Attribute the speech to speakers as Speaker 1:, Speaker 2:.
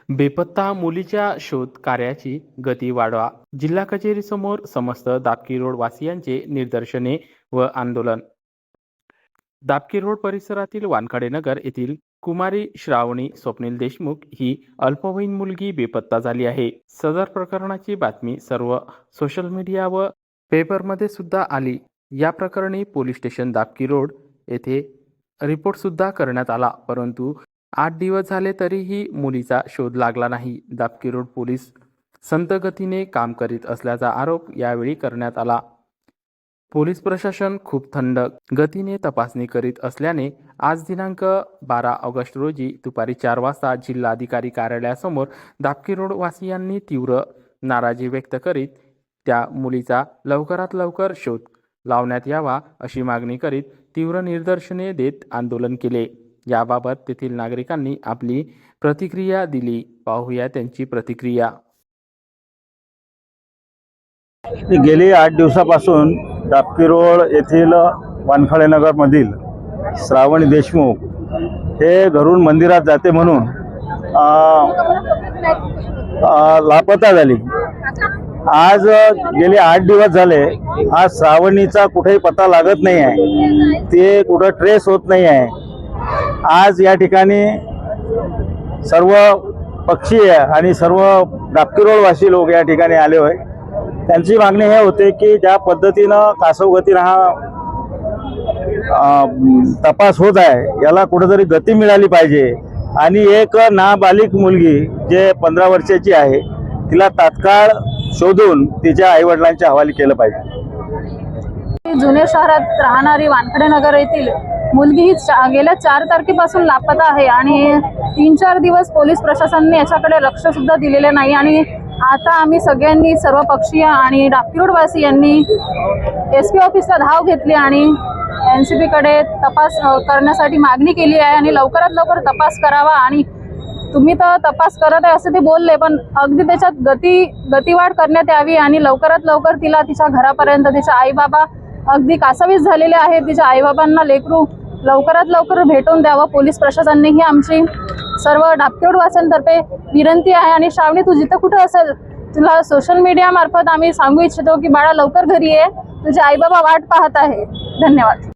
Speaker 1: बेपत्ता मुलीच्या शोध कार्याची गती वाढवा. जिल्हा कचेरीसमोर समस्त दापकी रोड वासियांचे निदर्शने व आंदोलन. दापकी रोड परिसरातील वानखडे नगर येथील कुमारी श्रावणी स्वप्नील देशमुख ही अल्पवयीन मुलगी बेपत्ता झाली आहे. सदर प्रकरणाची बातमी सर्व सोशल मीडिया व पेपरमध्ये सुद्धा आली. या प्रकरणी पोलीस स्टेशन दापकी रोड येथे रिपोर्ट सुद्धा करण्यात आला, परंतु 8 दिवस झाले तरीही मुलीचा शोध लागला नाही. दापकी रोड पोलीस संत गतीने काम करीत असल्याचा आरोप यावेळी करण्यात आला. पोलीस प्रशासन खूप थंड गतीने तपासणी करीत असल्याने आज दिनांक 12 ऑगस्ट रोजी दुपारी 4 वाजता जिल्हाधिकारी कार्यालयासमोर दापकी रोड वासियांनी तीव्र नाराजी व्यक्त करीत त्या मुलीचा लवकरात लवकर शोध लावण्यात यावा अशी मागणी करीत तीव्र निदर्शने देत आंदोलन केले. याबाबत तेथील नागरिकांनी आपली प्रतिक्रिया दिली. पाहूया त्यांची प्रतिक्रिया.
Speaker 2: गेली 8 दिवसापासून दापकी रोड येथील वानखडे नगरमधील श्रावणी देशमुख हे घरून मंदिरात जाते म्हणून लापता झाली. आज गेले 8 दिवस झाले. आज श्रावणीचा कुठेही पत्ता लागत नाही आहे, ते कुठं ट्रेस होत नाही आहे. आज या ठिकाणी सर्व पक्षीय आणि सर्व दापकी रोडवासी लोक या ठिकाणी आले होते. त्यांची मागणी हे होते की ज्या पद्धतीनं कासवगतीनं हा तपास होत आहे याला कुठेतरी गती मिळाली पाहिजे आणि एक नाबालिग मुलगी जे 15 वर्षाची आहे तिला तात्काळ शोधून तिच्या आईवडिलांच्या हवाली केलं पाहिजे.
Speaker 3: जुने शहरात राहणारी वानखडे नगर येथील मुलगी ही गेल्या 4 तारखेपासून लापता आहे आणि 3-4 दिवस पोलीस प्रशासनाने याच्याकडे लक्ष सुद्धा दिलेले नाही. आणि आता आम्ही सगळ्यांनी सर्व पक्षीय आणि दापकी रोडवासी यांनी SP ऑफिसला धाव घेतली आणि NCP कडे तपास करण्यासाठी मागणी केली आहे आणि लवकरात लवकर तपास करावा. आणि तुम्ही तर तपास करत आहे असे ते बोलले, पण अगदी त्याच्यात गतिवाढ करण्यात यावी आणि लवकरात लवकर तिला तिच्या घरापर्यंत तिच्या आईबाबा अगदी कासावीस झालेले आहेत. तिच्या आईबाबांना लेकरू लवकरात लवकर भेटून द्यावं. पोलीस प्रशासनाने ही आमची सर्व दापकी रोडवासियांतर्फे विनंती आहे. आणि श्रावणी, तू जिथं कुठं असेल तुला सोशल मीडिया मार्फत आम्ही सांगू इच्छितो की बाळा लवकर घरी ये, तुझे आईबाबा वाट पाहत आहे. धन्यवाद.